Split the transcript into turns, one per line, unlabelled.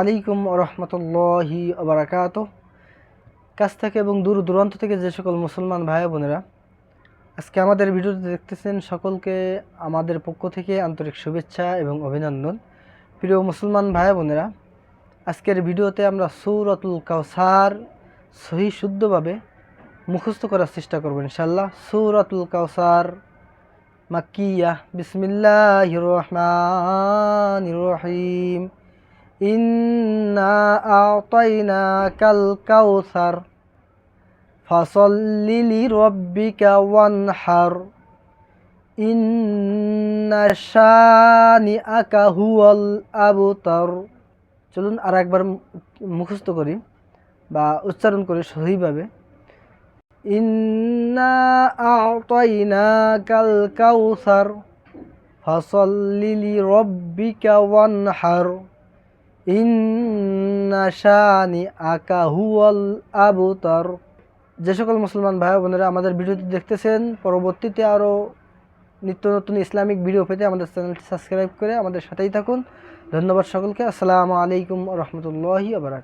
আলাইকুম রহমতুল্লাহি আবরাকাত। কাছ থেকে এবং দূর দূরান্ত থেকে যে সকল মুসলমান ভাই বোনেরা আজকে আমাদের ভিডিওতে দেখতেছেন, সকলকে আমাদের পক্ষ থেকে আন্তরিক শুভেচ্ছা এবং অভিনন্দন। প্রিয় মুসলমান ভাই বোনেরা, আজকের ভিডিওতে আমরা সূরাতুল কাউসার সহি শুদ্ধভাবে মুখস্থ করার চেষ্টা করব ইনশাআল্লাহ। সূরাতুল কাউসার মাক্কিয়া। বিসমিল্লাহির রহমানির রহিম। ইন্না আ'তাইনাকাল কাউসার ফাসাল্লি লিরাব্বিকা ওয়ানহার ইন্না শানিআকা হুয়াল আবতার। চলুন আর একবার মুখস্থ করি বা উচ্চারণ করি সহিভাবে। ইন্না আ'তাইনাকাল কাউসার ফাসাল্লি লিরাব্বিকা ওয়ানহার ইন্না শানিআকা হুয়াল আবতার। যে সকল মুসলমান ভাই বোনেরা আমাদের ভিডিওটি দেখতেছেন, পরবর্তীতে আরও নিত্য নতুন ইসলামিক ভিডিও পেতে আমাদের চ্যানেলটি সাবস্ক্রাইব করে আমাদের সাথেই থাকুন। ধন্যবাদ সকলকে। আসসালামু আলাইকুম রহমতুল্লাহি ওয়া বারাকাতুহু।